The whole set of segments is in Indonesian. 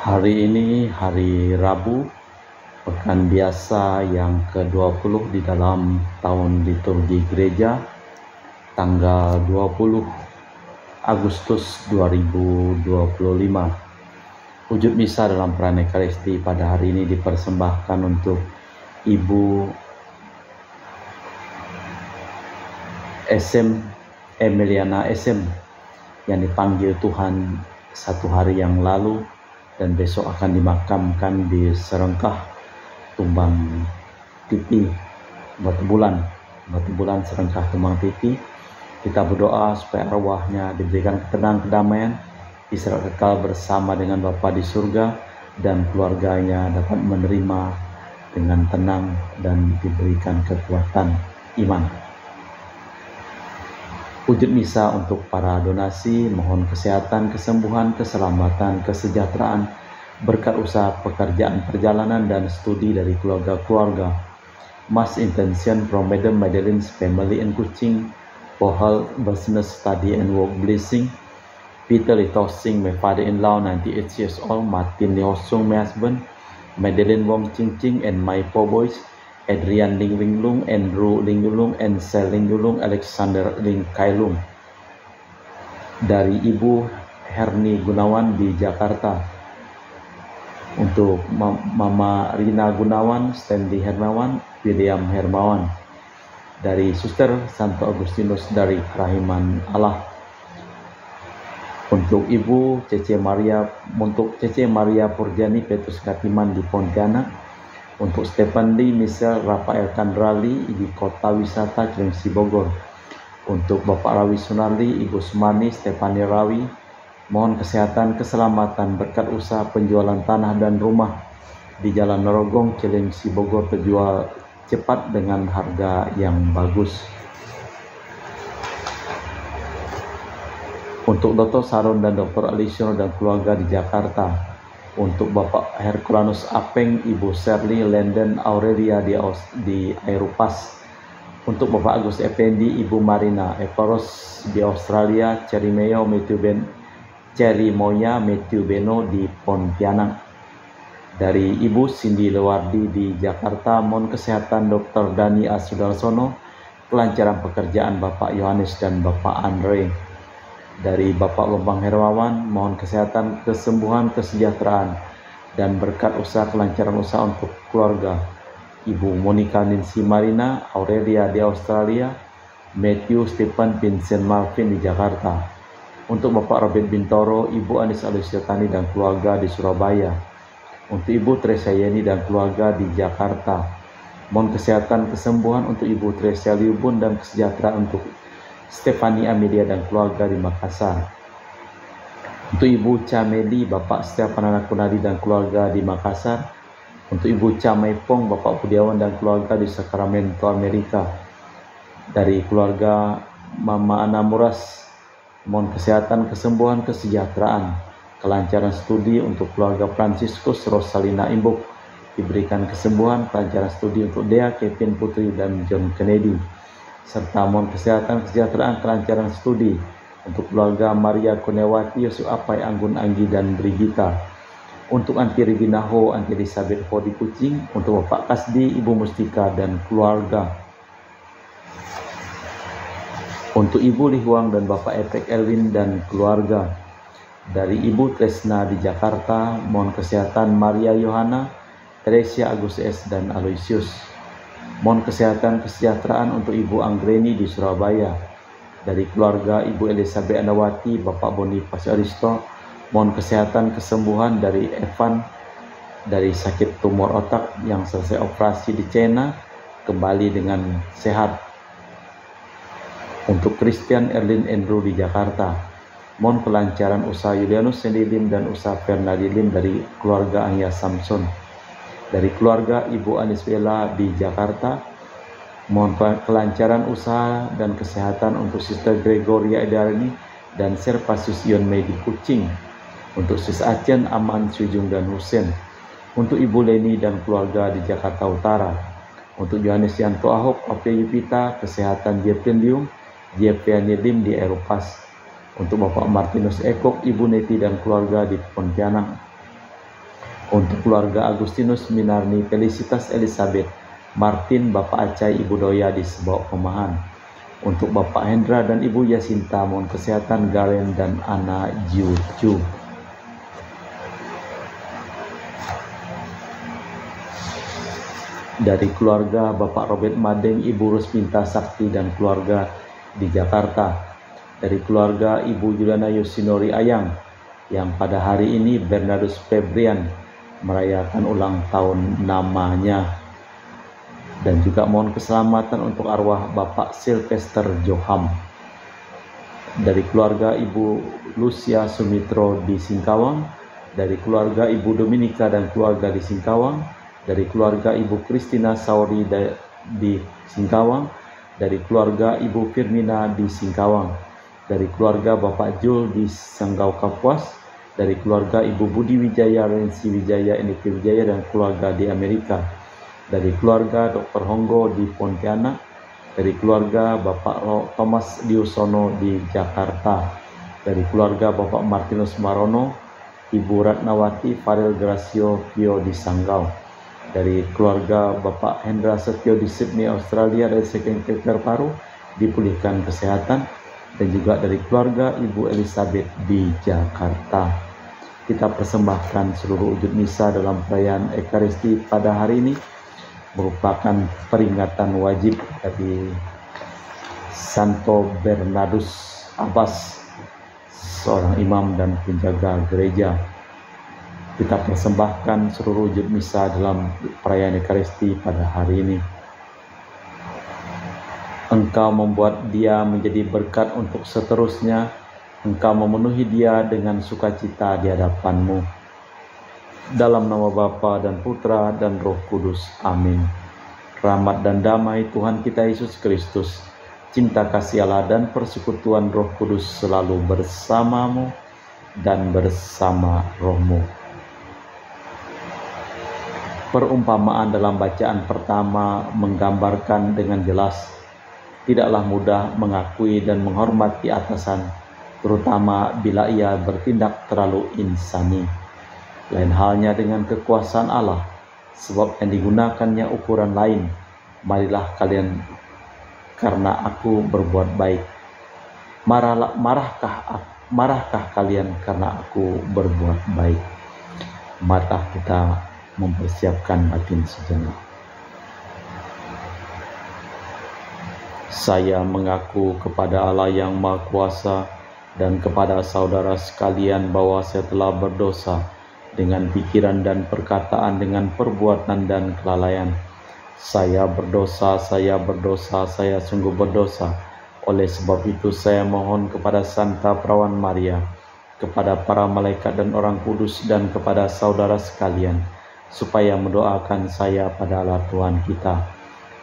Hari ini hari Rabu, pekan biasa yang ke-20 di dalam tahun liturgi gereja, tanggal 20 Agustus 2025. Wujud misa dalam perayaan Ekaristi pada hari ini dipersembahkan untuk Ibu Emiliana SM yang dipanggil Tuhan satu hari yang lalu dan besok akan dimakamkan di Serengkah, Tumbang Titi, Batu Bulan Serengkah Tumbang Titi. Kita berdoa supaya arwahnya diberikan ketenangan, kedamaian, istirahat kekal bersama dengan Bapa di surga, dan keluarganya dapat menerima dengan tenang dan diberikan kekuatan iman. Wujud misa untuk para donasi, mohon kesehatan, kesembuhan, keselamatan, kesejahteraan, berkat usaha pekerjaan perjalanan dan studi dari keluarga-keluarga. Mass intention from Madam Madeline's family and Kuching for health, business, study and work blessing. Peter Litosing, my father-in-law, 98 years old. Martin Liosung, my husband. Madeline Wong Ching Ching and my four boys. Adrian Ling Winglung, Andrew Ling Yulung, and Sel Ling Yulung, Alexander Ling Kailung. Dari Ibu Herni Gunawan di Jakarta. Untuk Mama Rina Gunawan, Stanley Hermawan, William Hermawan. Dari Suster Santo Agustinus dari Kerahiman Allah. Untuk Ibu Cece Maria Purjani Petrus Katiman di Pontianak. Untuk Stephen Lee, Michelle Rafael Kandrali di Kota Wisata Cilengsi Bogor. Untuk Bapak Rawi Sunarli, Ibu Sumani, Stefani Rawi, mohon kesehatan, keselamatan, berkat usaha penjualan tanah dan rumah di Jalan Narogong, Cilengsi Bogor terjual cepat dengan harga yang bagus. Untuk Dr. Saron dan Dr. Alisiono dan keluarga di Jakarta. Untuk Bapak Herculanus Apeng, Ibu Shirley Lenden Aurelia di Airupas. Untuk Bapak Agus Effendi, Ibu Marina Eparos di Australia, Cerimoya Matthew Beno di Pontianak. Dari Ibu Cindy Lewardi di Jakarta, mohon kesehatan Dr. Dani Asudarsono, kelancaran pekerjaan Bapak Yohanes dan Bapak Andre. Dari Bapak Lombang Hermawan, mohon kesehatan, kesembuhan, kesejahteraan, dan berkat usaha kelancaran usaha untuk keluarga. Ibu Monica Nancy Marina Aurelia di Australia, Matthew Stephen Vincent Marvin di Jakarta. Untuk Bapak Robert Bintoro, Ibu Anis Alusiatani dan keluarga di Surabaya. Untuk Ibu Teresa Yeni dan keluarga di Jakarta. Mohon kesehatan, kesembuhan untuk Ibu Teresa Liubun dan kesejahteraan untuk Stefani Amelia dan keluarga di Makassar. Untuk Ibu Cameli, Bapak Stefan Anakunadi dan keluarga di Makassar. Untuk Ibu Camaipong, Bapak Budiawan dan keluarga di Sacramento, Amerika. Dari keluarga Mama Ana Muras, mohon kesehatan, kesembuhan, kesejahteraan, kelancaran studi untuk keluarga Franciscus Rosalina Imbuk, diberikan kesembuhan, kelancaran studi untuk Dea, Kevin Putri, dan John Kennedy. Serta mohon kesehatan, kesejahteraan, kelancaran studi untuk keluarga Maria Kunewati, Yusuf Apai, Anggun Anggi, dan Brigita. Untuk Anti Regina Ho, Anti Elizabeth Ho di Kucing. Untuk Bapak Kasdi, Ibu Mustika, dan keluarga. Untuk Ibu Lihuang dan Bapak Epek Elwin dan keluarga. Dari Ibu Tresna di Jakarta, mohon kesehatan Maria Yohana, Teresia Agus S, dan Aloysius. Mohon kesehatan, kesejahteraan untuk Ibu Anggreni di Surabaya. Dari keluarga Ibu Elizabeth Andawati, Bapak Boniface Aristo, mohon kesehatan, kesembuhan dari Evan dari sakit tumor otak yang selesai operasi di China, kembali dengan sehat. Untuk Christian Erlin Andrew di Jakarta, mohon kelancaran usaha Yulianus Sendilim dan usaha Fernadilim dari keluarga Anya Samson. Dari keluarga Ibu Anis Bella di Jakarta, mohon kelancaran usaha dan kesehatan untuk Sister Gregoria Edarini dan Serpasius Ion Mei di Kucing. Untuk Sis Acen, Aman, Sujung, dan Husen. Untuk Ibu Leni dan keluarga di Jakarta Utara. Untuk Yohanes Yanto Ahok, Opia Yupita, kesehatan Jepten Liung, Jepten Lim di Eropas. Untuk Bapak Martinus Ekok, Ibu Neti dan keluarga di Pontianak. Untuk keluarga Agustinus Minarni Felicitas Elizabeth Martin Bapak Acai Ibu Doya di Sebok Pemahan. Untuk Bapak Hendra dan Ibu Yasinta mohon kesehatan Garen dan Ana Jiucu. Dari keluarga Bapak Robert Madeng, Ibu Rusminta Sakti dan keluarga di Jakarta. Dari keluarga Ibu Juliana Yosinori Ayang yang pada hari ini Bernardus Febrian merayakan ulang tahun namanya. Dan juga mohon keselamatan untuk arwah Bapak Sylvester Joham. Dari keluarga Ibu Lucia Sumitro di Singkawang. Dari keluarga Ibu Dominika dan keluarga di Singkawang. Dari keluarga Ibu Kristina Sauri di Singkawang, dari keluarga Ibu Firmina di Singkawang, dari keluarga Bapak Jul di Sanggau Kapuas, dari keluarga Ibu Budi Wijaya, Rensi Wijaya, Eniki Wijaya dan keluarga di Amerika, dari keluarga Dr. Honggo di Pontianak, dari keluarga Bapak Thomas Diusono di Jakarta, dari keluarga Bapak Martinus Marono, Ibu Ratnawati Farel Gracio Pio di Sanggau, dari keluarga Bapak Hendra Setio di Sydney, Australia, dari Sekengkeker Paru dipulihkan kesehatan, dan juga dari keluarga Ibu Elizabeth di Jakarta. Kita persembahkan seluruh wujud misa dalam perayaan Ekaristi pada hari ini merupakan peringatan wajib dari Santo Bernardus Abbas, seorang imam dan penjaga gereja. Kita persembahkan seluruh wujud misa dalam perayaan Ekaristi pada hari ini. Engkau membuat dia menjadi berkat untuk seterusnya. Engkau memenuhi dia dengan sukacita di hadapan-Mu. Dalam nama Bapa dan Putra dan Roh Kudus. Amin. Rahmat dan damai Tuhan kita Yesus Kristus, cinta kasih Allah dan persekutuan Roh Kudus selalu bersamamu dan bersama rohmu. Perumpamaan dalam bacaan pertama menggambarkan dengan jelas, tidaklah mudah mengakui dan menghormati atasan, terutama bila ia bertindak terlalu insani. Lain halnya dengan kekuasaan Allah, sebab yang digunakannya ukuran lain. Marilah kalian karena aku berbuat baik. Marahkah kalian karena aku berbuat baik? Marilah kita mempersiapkan batin sejenak. Saya mengaku kepada Allah yang Maha Kuasa dan kepada saudara sekalian bahwa saya telah berdosa dengan pikiran dan perkataan, dengan perbuatan dan kelalaian. Saya berdosa, saya sungguh berdosa. Oleh sebab itu saya mohon kepada Santa Perawan Maria, kepada para malaikat dan orang kudus, dan kepada saudara sekalian, supaya mendoakan saya pada Allah Tuhan kita.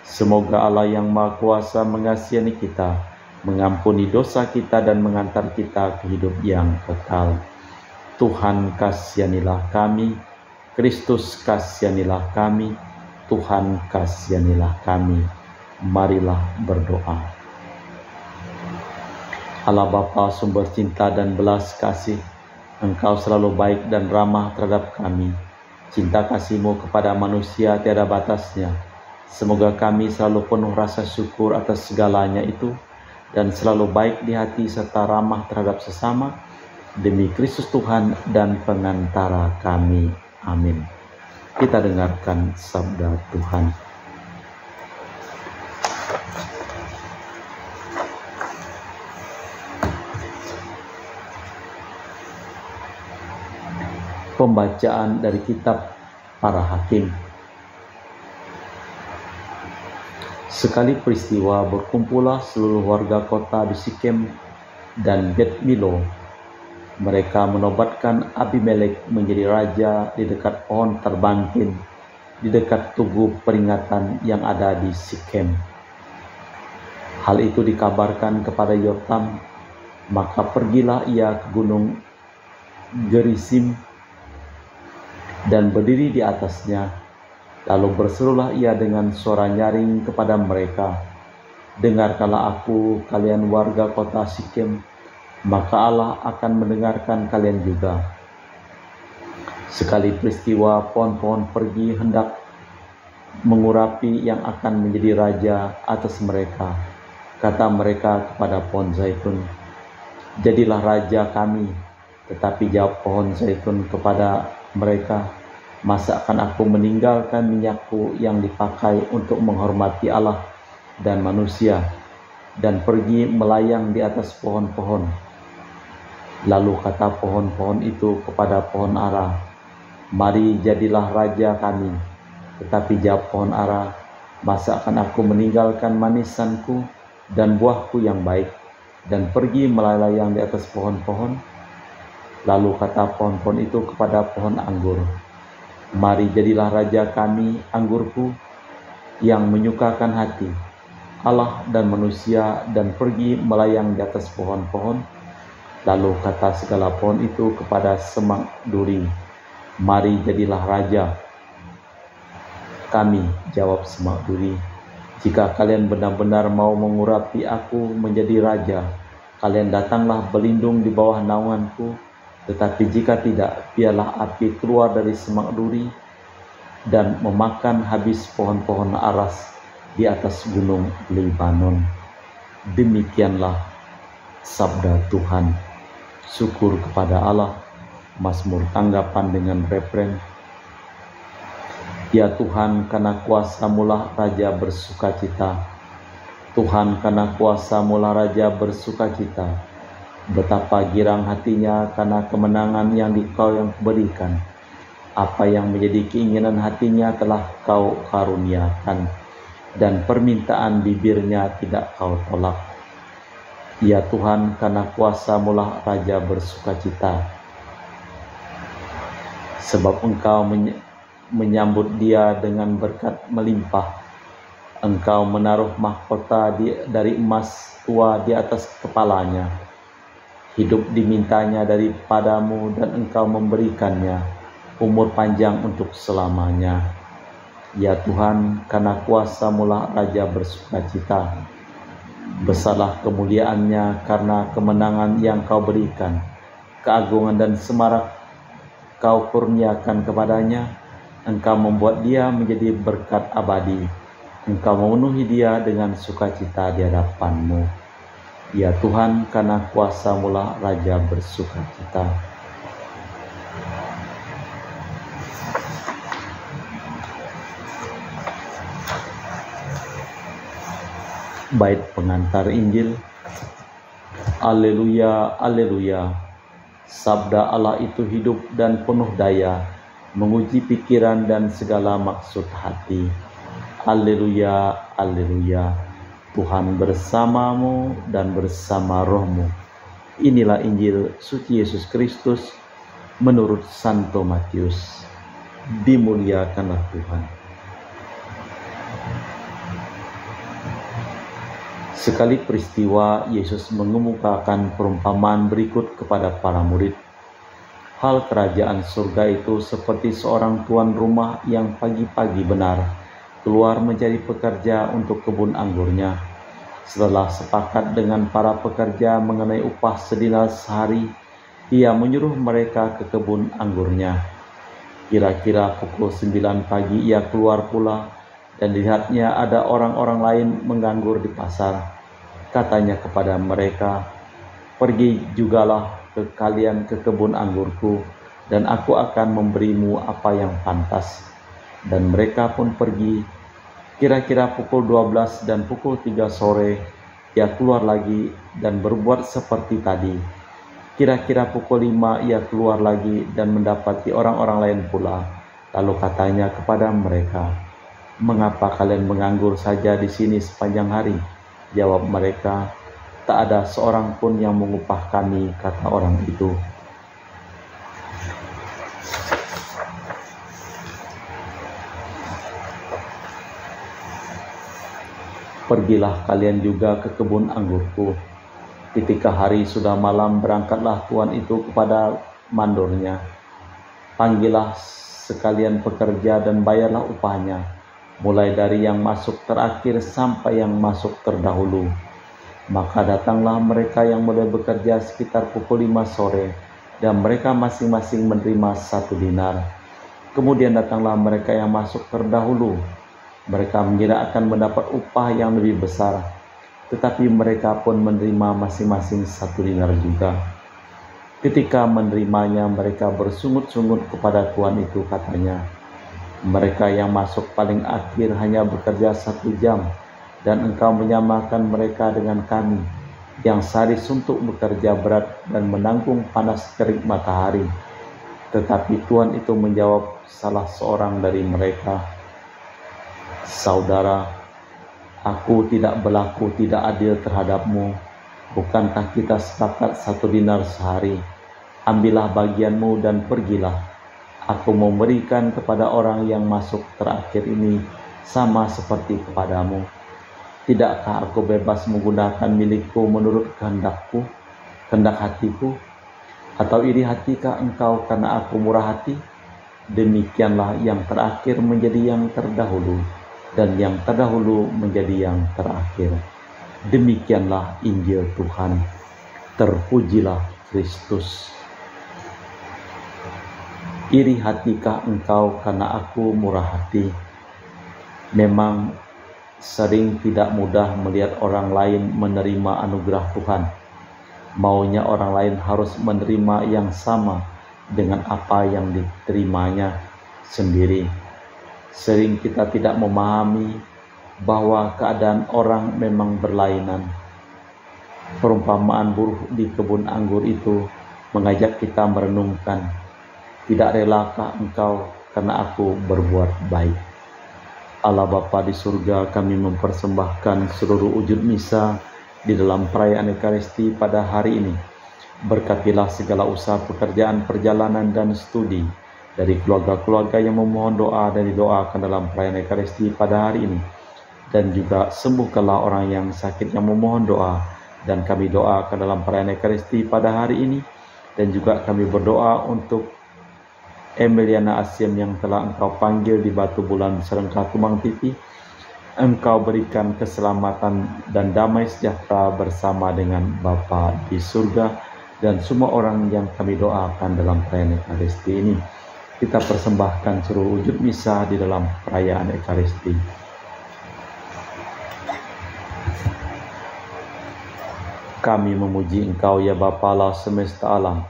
Semoga Allah yang Maha Kuasa mengasihani kita, mengampuni dosa kita dan mengantar kita ke hidup yang kekal. Tuhan kasihanilah kami, Kristus kasihanilah kami, Tuhan kasihanilah kami. Marilah berdoa. Allah Bapa sumber cinta dan belas kasih, Engkau selalu baik dan ramah terhadap kami. Cinta kasih-Mu kepada manusia tiada batasnya. Semoga kami selalu penuh rasa syukur atas segalanya itu, dan selalu baik di hati serta ramah terhadap sesama, demi Kristus Tuhan dan pengantara kami. Amin. Kita dengarkan sabda Tuhan. Pembacaan dari kitab Para Hakim. Sekali peristiwa berkumpullah seluruh warga kota di Sikem dan Bet Milo. Mereka menobatkan Abimelek menjadi raja di dekat pohon terbangkin, di dekat tugu peringatan yang ada di Sikem. Hal itu dikabarkan kepada Yotam, maka pergilah ia ke gunung Gerisim dan berdiri di atasnya. Lalu berserulah ia dengan suara nyaring kepada mereka, dengarkanlah aku, kalian warga kota Sikem, maka Allah akan mendengarkan kalian juga. Sekali peristiwa, pohon-pohon pergi hendak mengurapi yang akan menjadi raja atas mereka. Kata mereka kepada pohon zaitun, "Jadilah raja kami." Tetapi jawab pohon zaitun kepada mereka, "Masa akan aku meninggalkan minyakku yang dipakai untuk menghormati Allah dan manusia, dan pergi melayang di atas pohon-pohon?" Lalu kata pohon-pohon itu kepada pohon ara, "Mari jadilah raja kami." Tetapi jawab pohon ara, "Masa akan aku meninggalkan manisanku dan buahku yang baik, dan pergi melayang di atas pohon-pohon?" Lalu kata pohon-pohon itu kepada pohon anggur, "Mari jadilah raja kami, anggurku, yang menyukakan hati Allah dan manusia, dan pergi melayang di atas pohon-pohon." Lalu kata segala pohon itu kepada semak duri, "Mari jadilah raja kami." Jawab semak duri, "Jika kalian benar-benar mau mengurapi aku menjadi raja, kalian datanglah berlindung di bawah naunganku. Tetapi jika tidak, biarlah api keluar dari semak duri dan memakan habis pohon-pohon aras di atas gunung Libanon." Demikianlah sabda Tuhan. Syukur kepada Allah. Mazmur tanggapan dengan refren, "Ya Tuhan, karena kuasa-Mu-lah Raja bersukacita. Tuhan, karena kuasa-Mu-lah Raja bersukacita. Betapa girang hatinya karena kemenangan yang Kau yang berikan. Apa yang menjadi keinginan hatinya telah Kau karuniakan, dan permintaan bibirnya tidak Kau tolak. Ya Tuhan, karena kuasa-Mu-lah Raja bersukacita. Sebab Engkau menyambut dia dengan berkat melimpah. Engkau menaruh mahkota dari emas tua di atas kepalanya. Hidup dimintanya daripadamu, dan Engkau memberikannya umur panjang untuk selamanya. Ya Tuhan, karena kuasa-Mu-lah Raja bersukacita. Besarlah kemuliaannya karena kemenangan yang Kau berikan. Keagungan dan semarak Kau kurniakan kepadanya. Engkau membuat dia menjadi berkat abadi. Engkau memenuhi dia dengan sukacita di hadapan-Mu. Ya Tuhan, karena kuasa-Mu-lah Raja bersukacita. Bait pengantar Injil. Alleluia, alleluia. Sabda Allah itu hidup dan penuh daya, menguji pikiran dan segala maksud hati. Alleluia, alleluia. Tuhan bersamamu dan bersama rohmu. Inilah Injil suci Yesus Kristus menurut Santo Matius. Dimuliakanlah Tuhan. Sekali peristiwa, Yesus mengemukakan perumpamaan berikut kepada para murid. Hal kerajaan surga itu seperti seorang tuan rumah yang pagi-pagi benar keluar mencari pekerja untuk kebun anggurnya. Setelah sepakat dengan para pekerja mengenai upah sedinar sehari, ia menyuruh mereka ke kebun anggurnya. Kira-kira pukul 9 pagi ia keluar pula, dan dilihatnya ada orang-orang lain menganggur di pasar. Katanya kepada mereka, "Pergi jugalah kalian ke kebun anggurku, dan aku akan memberimu apa yang pantas." Dan mereka pun pergi. Kira-kira pukul 12 dan pukul 3 sore, ia keluar lagi dan berbuat seperti tadi. Kira-kira pukul 5 ia keluar lagi dan mendapati orang-orang lain pula. Lalu katanya kepada mereka, "Mengapa kalian menganggur saja di sini sepanjang hari?" Jawab mereka, "Tak ada seorang pun yang mengupah kami," kata orang itu. "Pergilah kalian juga ke kebun anggurku." Ketika hari sudah malam, berangkatlah tuan itu kepada mandornya. "Panggillah sekalian pekerja dan bayarlah upahnya, mulai dari yang masuk terakhir sampai yang masuk terdahulu." Maka datanglah mereka yang mulai bekerja sekitar pukul 5 sore, dan mereka masing-masing menerima 1 dinar. Kemudian datanglah mereka yang masuk terdahulu. Mereka mengira akan mendapat upah yang lebih besar, tetapi mereka pun menerima masing-masing 1 dinar juga. Ketika menerimanya, mereka bersungut-sungut kepada tuan itu, katanya, "Mereka yang masuk paling akhir hanya bekerja 1 jam, dan engkau menyamakan mereka dengan kami, yang sehari suntuk bekerja berat dan menanggung panas terik matahari." Tetapi tuan itu menjawab salah seorang dari mereka, "Saudara, aku tidak berlaku tidak adil terhadapmu. Bukankah kita sepakat 1 dinar sehari? Ambillah bagianmu dan pergilah. Aku memberikan kepada orang yang masuk terakhir ini sama seperti kepadamu. Tidakkah aku bebas menggunakan milikku menurut kehendak hatiku? Atau iri hatikah engkau karena aku murah hati? Demikianlah yang terakhir menjadi yang terdahulu, dan yang terdahulu menjadi yang terakhir." Demikianlah Injil Tuhan. Terpujilah Kristus. Iri hatikah engkau karena aku murah hati? Memang sering tidak mudah melihat orang lain menerima anugerah Tuhan. Maunya orang lain harus menerima yang sama dengan apa yang diterimanya sendiri. Sering kita tidak memahami bahwa keadaan orang memang berlainan. Perumpamaan buruh di kebun anggur itu mengajak kita merenungkan, tidak relakah engkau karena aku berbuat baik? Allah Bapa di surga, kami mempersembahkan seluruh wujud misa di dalam perayaan Ekaristi pada hari ini. Berkatilah segala usaha pekerjaan, perjalanan, dan studi dari keluarga-keluarga yang memohon doa dan didoakan dalam perayaan Ekaristi pada hari ini. Dan juga sembuhkanlah orang yang sakit yang memohon doa, dan kami doakan dalam perayaan Ekaristi pada hari ini. Dan juga kami berdoa untuk Emiliana Asim yang telah Engkau panggil di Batu Bulan Serengka Tumang Titi. Engkau berikan keselamatan dan damai sejahtera bersama dengan Bapa di surga, dan semua orang yang kami doakan dalam perayaan Ekaristi ini. Kita persembahkan seluruh wujud misa di dalam perayaan Ekaristi. Kami memuji Engkau ya Bapa Allah semesta alam,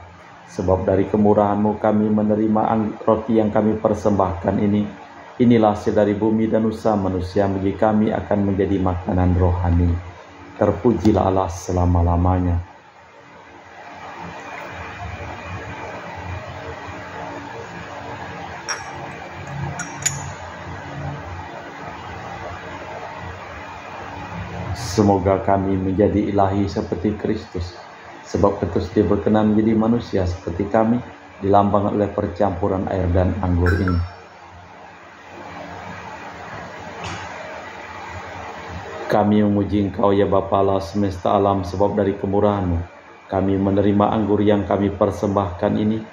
sebab dari kemurahan-Mu kami menerima roti yang kami persembahkan ini. Inilah hasil dari bumi dan usaha manusia, bagi kami akan menjadi makanan rohani. Terpujilah Allah selama-lamanya. Semoga kami menjadi ilahi seperti Kristus, sebab Kristus Dia berkenan menjadi manusia seperti kami, dilambangkan oleh percampuran air dan anggur ini. Kami memuji Engkau ya Bapa Allah semesta alam, sebab dari kemurahan-Mu kami menerima anggur yang kami persembahkan ini.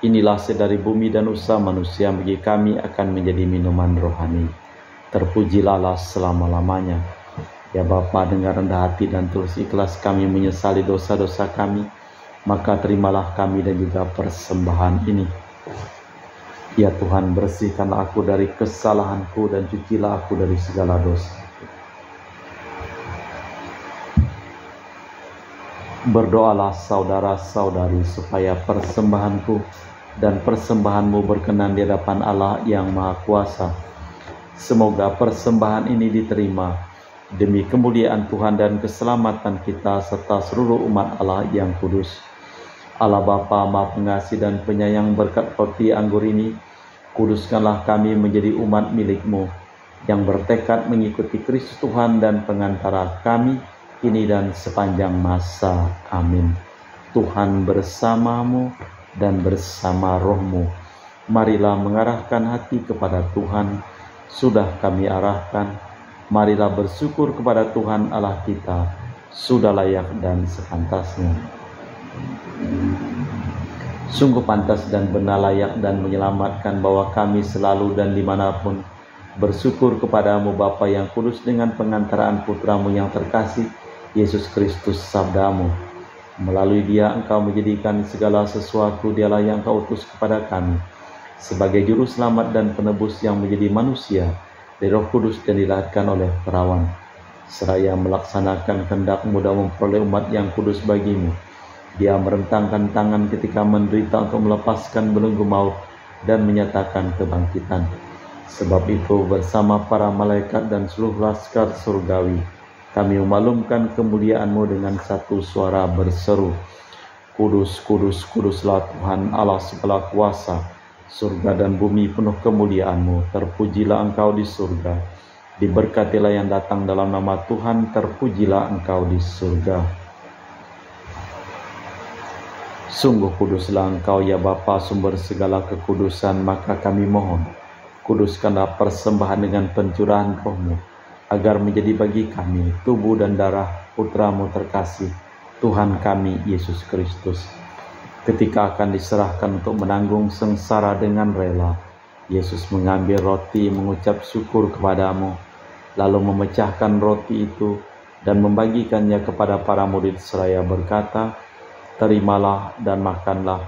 Inilah hasil dari bumi dan usaha manusia, bagi kami akan menjadi minuman rohani. Terpujilah Allah selama-lamanya. Ya Bapa, dengan rendah hati dan tulus ikhlas kami menyesali dosa-dosa kami, maka terimalah kami dan juga persembahan ini. Ya Tuhan, bersihkanlah aku dari kesalahanku dan cucilah aku dari segala dosa. Berdoalah saudara-saudari supaya persembahanku dan persembahanmu berkenan di hadapan Allah yang Maha Kuasa. Semoga persembahan ini diterima demi kemuliaan Tuhan dan keselamatan kita serta seluruh umat Allah yang kudus. Allah Bapa Maha Pengasih dan Penyayang, berkat roti anggur ini, kuduskanlah kami menjadi umat milik-Mu yang bertekad mengikuti Kristus Tuhan dan pengantara kami kini dan sepanjang masa. Amin. Tuhan bersamamu dan bersama rohmu. Marilah mengarahkan hati kepada Tuhan. Sudah kami arahkan, marilah bersyukur kepada Tuhan Allah kita. Sudah layak dan sepantasnya. Sungguh pantas dan benar, layak dan menyelamatkan bahwa kami selalu dan dimanapun bersyukur kepadamu Bapa yang kudus, dengan pengantaraan Putramu yang terkasih Yesus Kristus, sabdamu, Melalui Dia Engkau menjadikan segala sesuatu. Dialah yang Engkau utus kepada kami sebagai juru selamat dan penebus yang menjadi manusia dari Roh Kudus dan dilahirkan oleh perawan. Seraya melaksanakan kehendak-Mu dan memperoleh umat yang kudus bagimu, Dia merentangkan tangan ketika menderita untuk melepaskan belenggu maut dan menyatakan kebangkitan. Sebab itu bersama para malaikat dan seluruh laskar surgawi, kami memaklumkan kemuliaan-Mu dengan satu suara berseru, Kudus, kudus, kuduslah Tuhan Allah segala kuasa. Surga dan bumi penuh kemuliaan-Mu. Terpujilah Engkau di surga. Diberkatilah yang datang dalam nama Tuhan. Terpujilah Engkau di surga. Sungguh kuduslah Engkau ya Bapa, sumber segala kekudusan. Maka kami mohon, kuduskanlah persembahan dengan pencurahan Roh-Mu, agar menjadi bagi kami tubuh dan darah Putra-Mu terkasih, Tuhan kami Yesus Kristus. Ketika akan diserahkan untuk menanggung sengsara dengan rela, Yesus mengambil roti, mengucap syukur kepadamu, lalu memecahkan roti itu dan membagikannya kepada para murid seraya berkata, terimalah dan makanlah,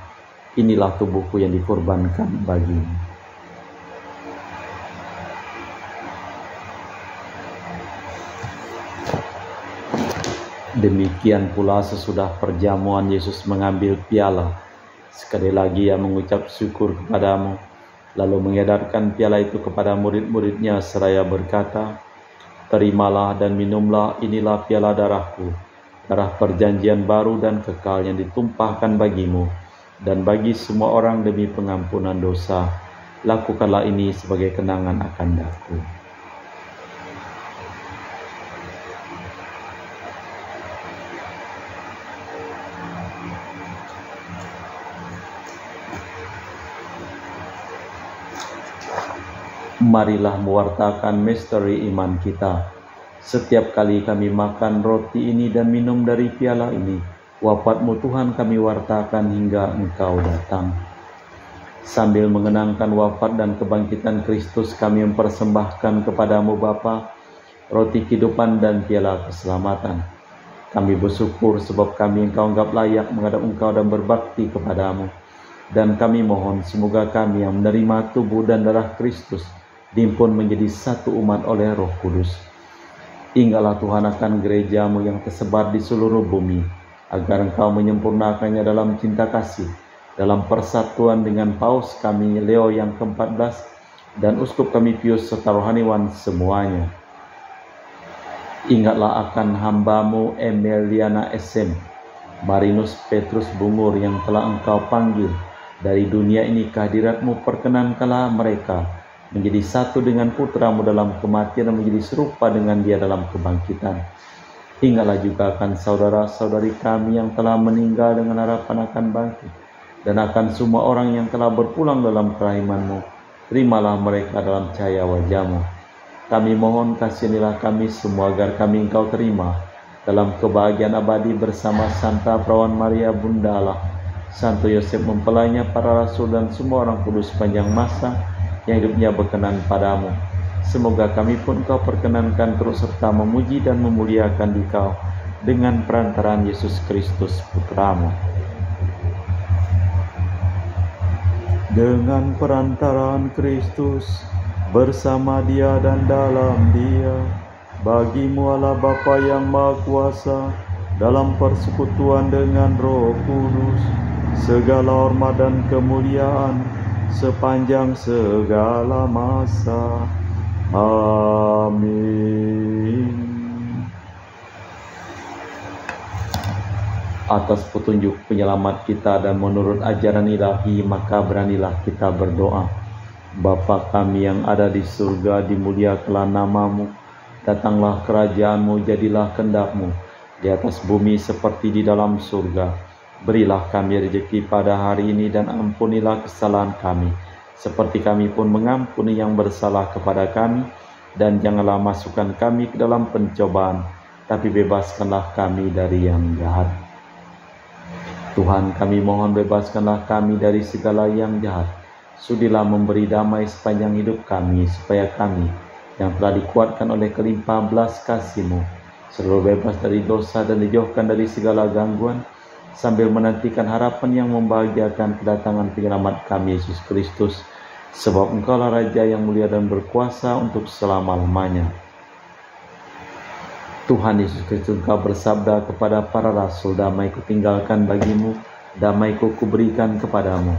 inilah tubuhku yang dikorbankan bagimu. Demikian pula sesudah perjamuan Yesus mengambil piala. Sekali lagi Ia mengucap syukur kepadamu, lalu mengedarkan piala itu kepada murid-muridnya seraya berkata, terimalah dan minumlah, inilah piala darahku, darah perjanjian baru dan kekal yang ditumpahkan bagimu dan bagi semua orang demi pengampunan dosa. Lakukanlah ini sebagai kenangan akan Aku. Marilah mewartakan misteri iman kita. Setiap kali kami makan roti ini dan minum dari piala ini, wafat-Mu Tuhan kami wartakan hingga Engkau datang. Sambil mengenangkan wafat dan kebangkitan Kristus, kami mempersembahkan kepadamu Bapa, roti kehidupan dan piala keselamatan. Kami bersyukur sebab kami Engkau anggap layak menghadap Engkau dan berbakti kepadamu. Dan kami mohon semoga kami yang menerima tubuh dan darah Kristus dihimpun menjadi satu umat oleh Roh Kudus. Ingatlah Tuhan akan gereja-Mu yang tersebar di seluruh bumi, agar Engkau menyempurnakannya dalam cinta kasih, dalam persatuan dengan Paus kami Leo yang ke-14 dan Uskup kami Pius serta rohaniwan semuanya. Ingatlah akan hamba-Mu Emiliana SM, Marinus Petrus Bungur yang telah Engkau panggil dari dunia ini ke hadirat-Mu. Perkenankanlah mereka menjadi satu dengan Putra-Mu dalam kematian dan menjadi serupa dengan Dia dalam kebangkitan. Ingatlah juga akan saudara-saudari kami yang telah meninggal dengan harapan akan bangkit, dan akan semua orang yang telah berpulang dalam kerahiman-Mu. Terimalah mereka dalam cahaya wajah-Mu. Kami mohon kasihanilah kami semua agar kami Engkau terima dalam kebahagiaan abadi bersama Santa Perawan Maria Bunda Allah, Santo Yosef mempelainya, para rasul dan semua orang kudus sepanjang masa yang hidupnya berkenan padamu. Semoga kami pun Engkau perkenankan terus serta memuji dan memuliakan Dikau dengan perantaraan Yesus Kristus Putra-Mu. Dengan perantaraan Kristus, bersama Dia dan dalam Dia, bagi-Mu Allah Bapa yang Maha Kuasa, dalam persekutuan dengan Roh Kudus, segala hormat dan kemuliaan sepanjang segala masa. Amin. Atas petunjuk penyelamat kita dan menurut ajaran ilahi, maka beranilah kita berdoa. Bapa kami yang ada di surga, dimuliakanlah nama-Mu, datanglah kerajaan-Mu, jadilah kehendak-Mu di atas bumi seperti di dalam surga. Berilah kami rezeki pada hari ini dan ampunilah kesalahan kami, seperti kami pun mengampuni yang bersalah kepada kami. Dan janganlah masukkan kami ke dalam pencobaan, tapi bebaskanlah kami dari yang jahat. Tuhan, kami mohon bebaskanlah kami dari segala yang jahat. Sudilah memberi damai sepanjang hidup kami, supaya kami yang telah dikuatkan oleh kelimpahan belas kasih-Mu selalu bebas dari dosa dan dijauhkan dari segala gangguan, sambil menantikan harapan yang membahagiakan kedatangan penyelamat kami Yesus Kristus, sebab Engkaulah Raja yang mulia dan berkuasa untuk selama-lamanya. Tuhan Yesus Kristus, Engkau bersabda kepada para rasul, damai kutinggalkan bagimu, damai kuberikan kepadamu.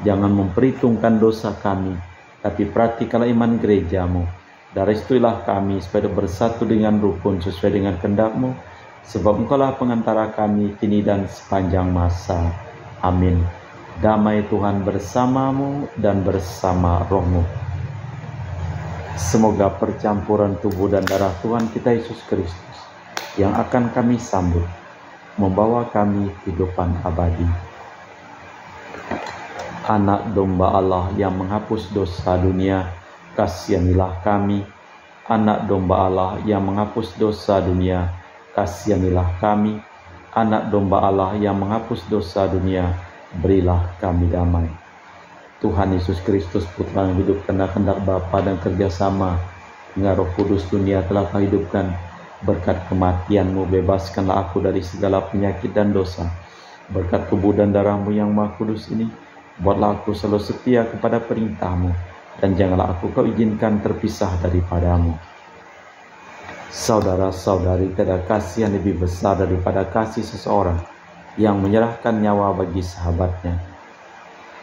Jangan memperhitungkan dosa kami, tapi perhatikanlah iman gerejamu. Restuilah kami supaya bersatu dengan rukun sesuai dengan kehendak-Mu, sebab Engkaulah pengantara kami kini dan sepanjang masa. Amin. Damai Tuhan bersamamu dan bersama rohmu. Semoga percampuran tubuh dan darah Tuhan kita Yesus Kristus yang akan kami sambut membawa kami kehidupan abadi. Anak domba Allah yang menghapus dosa dunia, kasihanilah kami. Anak domba Allah yang menghapus dosa dunia, kasihanilah kami. Anak domba Allah yang menghapus dosa dunia, berilah kami damai. Tuhan Yesus Kristus, Putra yang hidup karena kehendak Bapa dan kerjasama dengan Roh Kudus, dunia telah Kau hidupkan. Berkat kematian-Mu, bebaskanlah aku dari segala penyakit dan dosa. Berkat tubuh dan darah-Mu yang Maha Kudus ini, buatlah aku selalu setia kepada perintah-Mu, dan janganlah aku Kau izinkan terpisah daripada-Mu. Saudara-saudari, tiada kasih yang lebih besar daripada kasih seseorang yang menyerahkan nyawa bagi sahabatnya.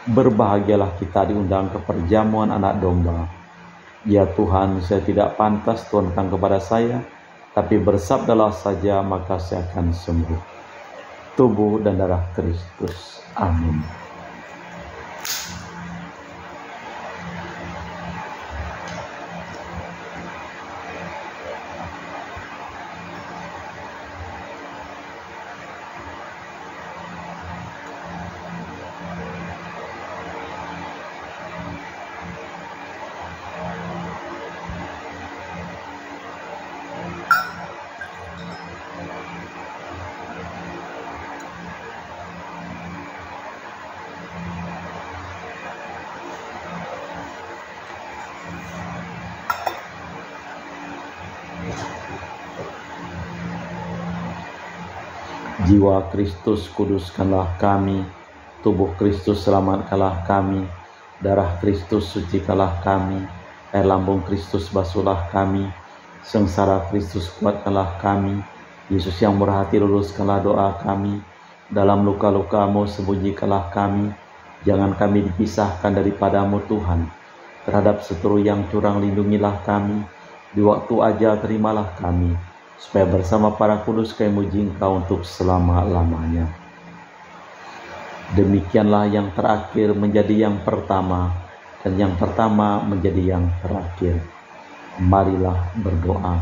Berbahagialah kita diundang ke perjamuan anak domba. Ya Tuhan, saya tidak pantas Tuhan datang kepada saya, tapi bersabdalah saja maka saya akan sembuh. Tubuh dan darah Kristus. Amin. Jiwa Kristus kuduskanlah kami, tubuh Kristus selamatkanlah kami, darah Kristus sucikanlah kami, air lambung Kristus basuhlah kami, sengsara Kristus kuatkanlah kami, Yesus yang murah hati luluskanlah doa kami, dalam luka-luka-Mu sembunyikanlah kami, jangan kami dipisahkan daripada-Mu Tuhan, terhadap seteru yang curang lindungilah kami, di waktu ajal terimalah kami, supaya bersama para kudus kami muji Engkau untuk selama-lamanya. Demikianlah yang terakhir menjadi yang pertama, dan yang pertama menjadi yang terakhir. Marilah berdoa.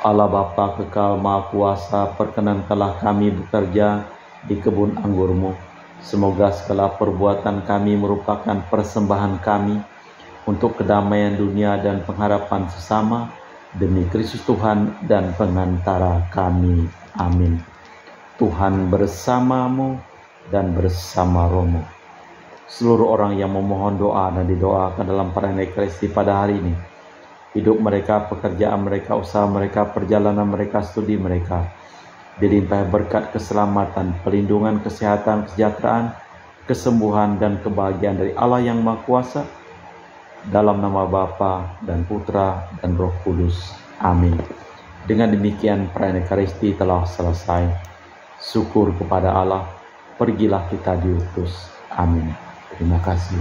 Allah Bapa kekal Maha Kuasa, perkenankanlah kami bekerja di kebun anggur-Mu. Semoga segala perbuatan kami merupakan persembahan kami untuk kedamaian dunia dan pengharapan sesama, demi Kristus Tuhan dan pengantara kami. Amin. Tuhan bersamamu dan bersama rohmu. Seluruh orang yang memohon doa dan didoakan dalam perayaan Ekaristi pada hari ini, hidup mereka, pekerjaan mereka, usaha mereka, perjalanan mereka, studi mereka, dilimpahi berkat keselamatan, pelindungan, kesehatan, kesejahteraan, kesembuhan, dan kebahagiaan dari Allah yang Maha Kuasa, dalam nama Bapa dan Putra dan Roh Kudus. Amin. Dengan demikian perayaan Ekaristi telah selesai. Syukur kepada Allah. Pergilah kita diutus. Amin. Terima kasih.